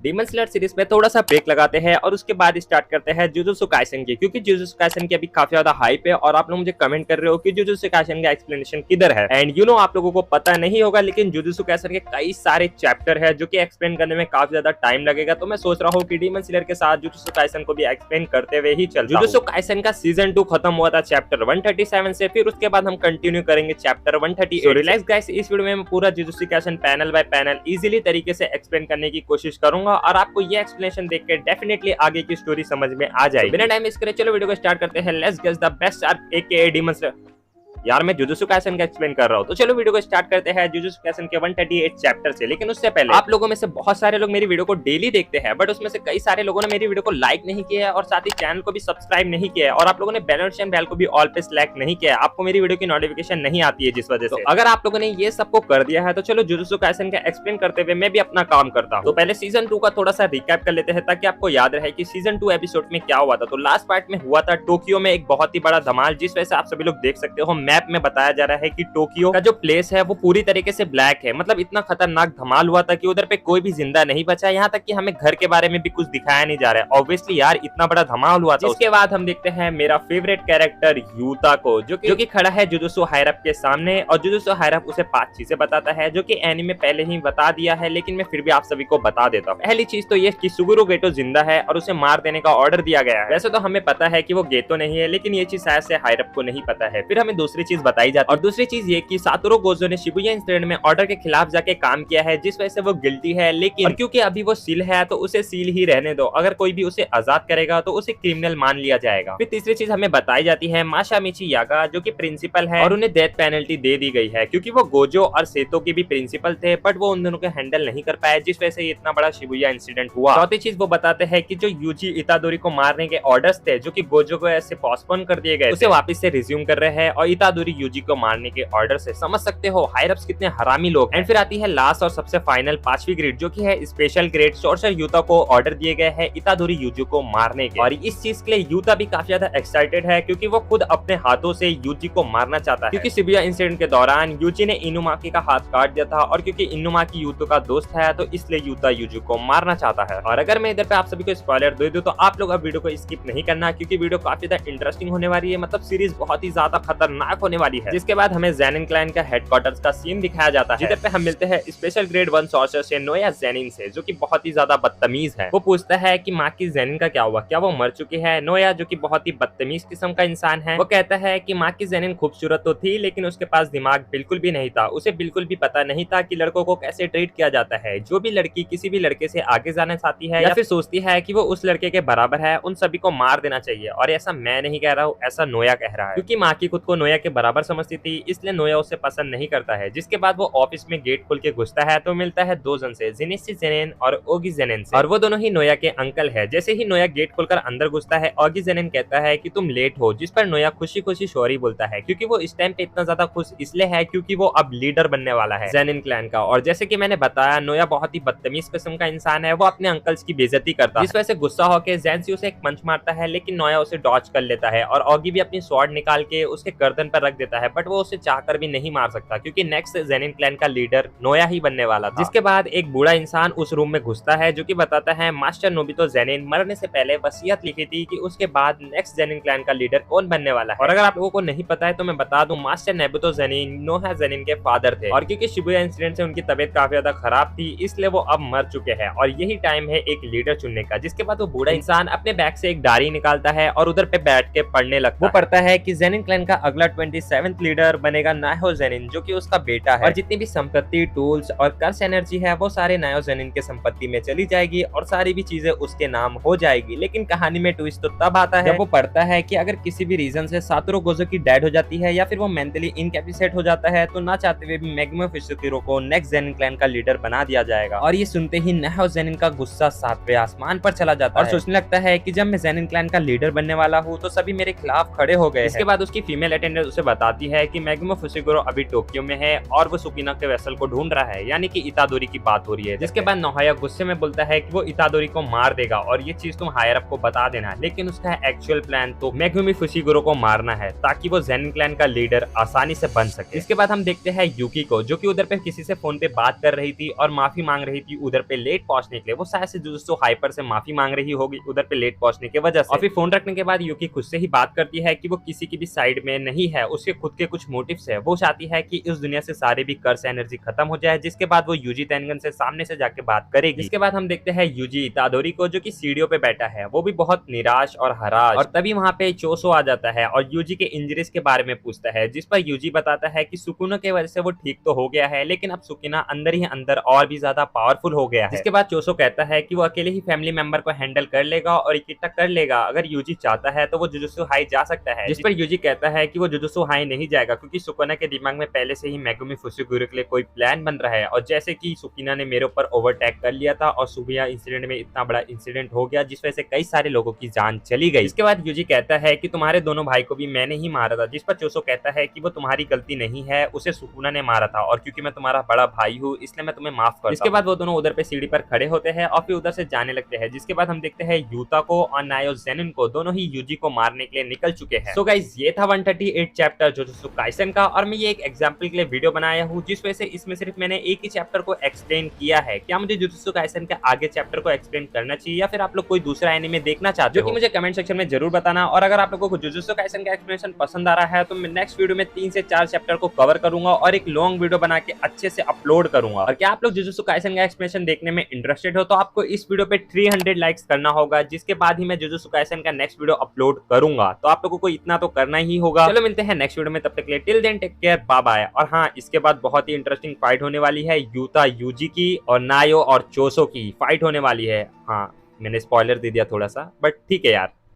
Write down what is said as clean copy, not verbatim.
Demon slayer series में थोड़ा सा ब्रेक लगाते हैं और उसके बाद स्टार्ट करते हैं जुजुत्सु काइसेन की, क्योंकि जुजुत्सु काइसेन की अभी काफी ज्यादा हाइप है और आप लोग मुझे कमेंट कर रहे हो कि जुजुत्सु काइसेन का एक्सप्लेनेशन किधर है। एंड यू नो आप लोगों को पता नहीं होगा, लेकिन जुजुत्सु काइसेन के कई सारे चैप्टर है जो कि एक्सप्लेन करने में काफी ज्यादा टाइम लगेगा। तो मैं सोच रहा हूँ कि डीमन स्लेयर के साथ जुजुत्सु काइसेन को भी एक्सप्लेन करते हुए ही चल। जुजुत्सु काइसेन का सीजन 2 खत्म हुआ था चैप्टर 137 से, फिर उसके बाद हम कंटिन्यू करेंगे चैप्टर 138। सो रिलैक्स गाइस, इस वीडियो में मैं पूरा jujutsu Kaisen panel bye panel easily तरीके से एक्सप्लेन करने की कोशिश करूंगा और आपको ये एक्सप्लेनेशन देख के डेफिनेटली आगे की स्टोरी समझ में आ जाएगी। बिना टाइम वेस्ट करे चलो वीडियो को स्टार्ट करते हैं। Let's guess the best arc AK Demon Slayer. यार मैं जुजुत्सु काइसेन का एक्सप्लेन कर रहा हूँ, तो चलो वीडियो को स्टार्ट करते हैं जुजुत्सु काइसेन के 138 चैप्टर से। लेकिन उससे पहले आप लोगों में से बहुत सारे लोग मेरी वीडियो को डेली देखते हैं, बट उसमें से कई सारे लोगों ने मेरी वीडियो को लाइक नहीं किया है और साथ ही चैनल को भी सब्सक्राइब नहीं किया है और आप लोगों ने बेल नोटिफिकेशन बेल को भी ऑल पे सिलेक्ट नहीं किया है। आपको मेरी वीडियो की नोटिफिकेशन नहीं आती है जिस वजह से। अगर आप लोगों ने ये सबको कर दिया है तो चलो जुजुत्सु काइसेन का एक्सप्लेन करते हुए मैं भी अपना काम करता हूँ। तो पहले सीजन 2 का थोड़ा सा रिकैप कर लेते हैं ताकि आपको याद रहे कि सीजन 2 एपिसोड में क्या हुआ था। तो लास्ट पार्ट में हुआ था टोक्यो में एक बहुत ही बड़ा धमाल, जिस वजह से आप सभी लोग देख सकते हो मैप में बताया जा रहा है कि टोक्यो का जो प्लेस है वो पूरी तरीके से ब्लैक है। मतलब इतना खतरनाक धमाल हुआ था कि उधर पे कोई भी जिंदा नहीं बचा, यहाँ तक कि हमें घर के बारे में भी कुछ दिखाया नहीं जा रहा है। ऑब्वियसली यार इतना बड़ा धमाल हुआ था। इसके बाद हम देखते हैं मेरा फेवरेट कैरेक्टर यूता को, जो कि खड़ा है जुजुत्सु हायरप के सामने और जुजुत्सु हायरप उसे 5 चीजें बताता है जो कि एनीमे पहले ही बता दिया है, लेकिन मैं फिर भी आप सभी को बता देता हूँ। पहली चीज तो ये कि सुगुरु गेटो जिंदा है और उसे मार देने का ऑर्डर दिया गया है। वैसे तो हमें पता है कि वो गेटो नहीं है, लेकिन ये चीज शायद से हायरप को नहीं पता है। फिर हमें दूसरी चीज बताई जाती है और दूसरी चीज ये कि सातोरू गोजो ने शिबुया इंसिडेंट में ऑर्डर के खिलाफ जाके काम किया है, जिस वजह से वो गिल्टी है। लेकिन क्योंकि अभी वो सील है तो उसे सील ही रहने दो, अगर कोई भी उसे आजाद करेगा तो उसे क्रिमिनल मान लिया जाएगा। फिर तीसरी चीज हमें बताई जाती है माशामिची यागा जो कि प्रिंसिपल है और उन्हें डेथ पेनल्टी दे दी गई है क्योंकि वो गोजो और सेतो के भी प्रिंसिपल थे, बट वो उन दोनों को हैंडल नहीं कर पाए, जिस वजह से इतना बड़ा शिबुया इंसिडेंट हुआ। चौथी चीज वो बताते हैं कि जो यूजी इतादोरी को मारने के ऑर्डर्स थे जो कि गोजो को ऐसे पोस्टपोन कर दिए गए, उसे वापस से रिज्यूम कर रहे हैं और इतादोरी यूजी को मारने के ऑर्डर से। समझ सकते हो हायरप्स कितने हरामी लोग। एंड फिर आती है लास्ट और सबसे फाइनल 5वीं ग्रेड जो कि है स्पेशल ग्रेड। सोर्सर यूता को ऑर्डर दिए गए हैं इतादोरी यूजी को मारने के, और इस चीज के लिए यूता भी काफी ज्यादा एक्साइटेड है क्योंकि वो खुद अपने हाथों से यूजी को मारना चाहता है। क्योंकि शिबुया इंसिडेंट के दौरान यूजी ने इनुमाकी का हाथ काट दिया था और क्योंकि इनुमाकी यूतो का दोस्त है तो इसलिए यूता यूजी को मारना चाहता है। और अगर मैं इधर पे आप सभी को स्पॉइलर दे दूं तो आप लोग अब वीडियो को स्किप नहीं करना, क्योंकि वीडियो काफी ज्यादा इंटरेस्टिंग होने वाली है। मतलब सीरीज बहुत ही ज्यादा खतरनाक होने वाली है। जिसके बाद हमें ज़ेनिन क्लैन का हेडक्वार्टर्स का सीन दिखाया जाता है, जिधर पे हम मिलते हैं स्पेशल ग्रेड 1 सॉर्सर से नोया ज़ेनिन से, जो कि बहुत ही ज्यादा बदतमीज है। वो पूछता है कि माँ की ज़ेनिन का क्या हुआ, क्या वो मर चुकी है। नोया जो कि बहुत ही बदतमीज किस्म का इंसान है, वो कहता है कि माँ की ज़ेनिन खूबसूरत तो थी लेकिन उसके पास दिमाग बिल्कुल भी नहीं था। उसे बिल्कुल भी पता नहीं था कि लड़कों को कैसे ट्रीट किया जाता है। जो भी लड़की किसी भी लड़के से आगे जाना चाहती है या फिर सोचती है कि वो उस लड़के के बराबर है, उन सभी को मार देना चाहिए। और ऐसा मैं नहीं कह रहा हूँ, ऐसा नोया कह रहा है, क्योंकि माँ की खुद को नोया के बराबर समझती थी, इसलिए नोया उसे पसंद नहीं करता है। जिसके बाद वो ऑफिस में गेट खोल के घुसता है तो मिलता है 2 जन से, जिनिशी ज़ेनिन और ओगी ज़ेनिन से, और वो दोनों ही नोया के अंकल है। जैसे ही नोया गेट खोलकर अंदर घुसता है, ओगी ज़ेनिन कहता है कि तुम लेट हो, जिस पर नोया खुशी खुशी सॉरी बोलता है, क्योंकि वो इस टाइम पे इतना ज्यादा खुश इसलिए है क्योंकि वो अब लीडर बनने वाला है ज़ेनिन क्लैन का। और जैसे कि मैंने बताया नोया बहुत ही बदतमीज किस्म का इंसान है, वो अपने अंकल्स की बेइज्जती करता है, जिस वजह से गुस्सा होकर ज़ेन्सी उसे एक पंच मारता है, लेकिन नोया उसे डॉज कर लेता है और ओगी भी अपनी स्वॉर्ड निकाल के उसके गर्दन पर रख देता है, बट वो उसे चाहकर भी नहीं मार सकता क्योंकि नेक्स्ट ज़ेनिन क्लैन का लीडर नोया ही बनने वाला था। जिसके बाद एक बूढ़ा इंसान उस रूम में घुसता है जो कि बताता है मास्टर नोबितो ज़ेनिन मरने से पहले वसीयत लिखी थी कि उसके बाद नेक्स्ट ज़ेनिन क्लैन का लीडर कौन बनने वाला है। और अगर आप लोगों को नहीं पता है तो मैं बता दूं, मास्टर नोबितो ज़ेनिन नोहा ज़ेनिन के फादर थे और क्योंकि शिबुया इंसिडेंट से उनकी तबीयत काफी ज्यादा खराब थी, इसलिए वो अब मर चुके हैं और यही टाइम है एक लीडर चुनने का। जिसके बाद वो बूढ़ा इंसान अपने बैग से एक डायरी निकालता है और उधर पे बैठ के पढ़ने लगता है। वो पढ़ता है कि ज़ेनिन क्लैन का अगला 27th लीडर बनेगा नाहो ज़ेनिन, जो कि उसका बेटा है, और जितनी भी संपत्ति, टूल्स और कर्स एनर्जी है वो सारे नाहो ज़ेनिन के संपत्ति में चली जाएगी और सारी भी चीजें उसके नाम हो जाएगी। लेकिन कहानी में ट्विस्ट तो तब आता है जब वो पढ़ता है कि अगर किसी भी रीजन से सातोरू गोजो की डेड हो जाती है या फिर वो मेंटली इनकैपेसिटेट हो जाता है तो ना चाहते हुए भी मेगुमा फुशिकिरो को नेक्स्ट ज़ेनिन क्लैन का लीडर बना दिया जाएगा। और ये सुनते ही नाहो ज़ेनिन का गुस्सा 7वें आसमान पर चला जाता है और सोचने लगता है कि जब मैं ज़ेनिन क्लैन का लीडर बनने वाला हूँ तो सभी मेरे खिलाफ खड़े हो गए। इसके बाद उसकी फीमेल अटेंडेंट उसे बताती है कि मेगुमी फुशिगुरो अभी टोक्यो में है और वो सुकिना के वेसल को ढूंढ रहा है, यानी कि इतादोरी की बात हो रही है। जिसके बाद नोहाया गुस्से में बोलता है कि वो इतादोरी को मार देगा और ये चीज तुम हायर अप को बता देना, लेकिन उसका एक्चुअल प्लान तो मेगुमी फुशिगुरो को मारना है ताकि वो जेनिन क्लैन का लीडर आसानी से बन सके। इसके बाद हम देखते हैं यूकी को, जो कि उधर पे किसी से फोन पे बात कर रही थी और माफी मांग रही थी उधर पे लेट पहुंचने के लिए। वो शायद से जुजुत्सु हाइपर से माफी मांग रही होगी उधर पे लेट पहुंचने की वजह से। और फिर फोन रखने के बाद यूकी खुद से ही बात करती है कि वो किसी की भी साइड में नहीं है, उसके खुद के कुछ मोटिव्स है। वो चाहती है कि इस दुनिया से सारे भी कर्स एनर्जी खत्म हो जाए, जिसके बाद वो यूजी टेनगन से सामने से जाके बात करेगी। इसके बाद हम देखते हैं यूजी इतादोरी को, जो कि सीढ़ियों पे बैठा है, वो भी बहुत निराश और हराश। और तभी वहां पे चोसो आ जाता है और यूजी के इंजरीज के बारे में पूछता है, जिस पर यूजी बताता है कि सुकुना के वजह से वो ठीक तो हो गया है, लेकिन अब सुकिना अंदर ही अंदर और भी ज्यादा पावरफुल हो गया है। इसके बाद चोसो कहता है कि वो अकेले ही फैमिली मेंबर को हैंडल कर लेगा और इकट्ठा कर लेगा। अगर यूजी चाहता है तो वो जुजुत्सु हाई जा सकता है। जिस पर यूजी कहता है कि वो जुजुत्सु हाई नहीं जाएगा, क्योंकि सुकुना के दिमाग में पहले से ही मेगुमी फुशिगुरो के लिए कोई प्लान बन रहा है। और जैसे कि सुकिना ने मेरे ऊपर ओवरटेक कर लिया था और सुबिया इंसिडेंट में इतना बड़ा इंसिडेंट हो गया जिस वजह से कई सारे लोगों की जान चली गई। इसके बाद यूजी कहता है कि तुम्हारे दोनों भाई को भी मैंने ही मारा था, जिस पर चोसो कहता है कि वो तुम्हारी गलती नहीं है, उसे सुकुना ने मारा था और क्योंकि मैं तुम्हारा बड़ा भाई हूँ इसलिए मैं तुम्हें माफ करता हूं। इसके बाद वो दोनों उधर पे सीढ़ी पर खड़े होते हैं और फिर उधर से जाने लगते हैं। जिसके बाद हम देखते हैं यूता को और नायो जेनिन को, दोनों ही यूजी को मारने के लिए निकल चुके हैं। सो गाइस, ये था 138 चैप्टर जुजुत्सु काइसेन का, और मैं ये एक एग्जांपल के लिए वीडियो बनाया हूँ, जिस वजह से इसमें सिर्फ मैंने एक ही चैप्टर को एक्सप्लेन किया है। क्या मुझे जुजुत्सु काइसेन के आगे चैप्टर को एक्सप्लेन करना चाहिए या फिर आप लोग कोई दूसरा एनीमे देखना चाहते हो, जो कि मुझे कमेंट सेक्शन में जरूर बताना। और अगर आप लोगों को जुजुत्सु काइसेन का एक्सप्लेनेशन पसंद आ रहा है तो मैं नेक्स्ट वीडियो में 3 से 4 चैप्टर को कवर करूंगा और एक लॉन्ग वीडियो बना के अच्छे से अपलोड करूंगा। और क्या आप लोग जुजुत्सु काइसेन का एक्सप्लेनेशन देखने में इंटरेस्टेड हो तो आपको इस वीडियो पे 300 लाइक्स करना होगा, जिसके बाद ही मैं जुजुत्सु काइसेन का नेक्स्ट वीडियो अपलोड करूंगा। तो आप लोगों को इतना तो करना ही होगा। चलो मिलते हैं नेक्स्ट वीडियो में, तब तक के लिए till then take care, bye bye. और हाँ, इसके बाद बहुत ही इंटरेस्टिंग फाइट होने वाली है, यूता यूजी की और नायो और चोसो की फाइट होने वाली है। हाँ, मैंने स्पॉइलर दे दिया थोड़ा सा, बट ठीक है यार।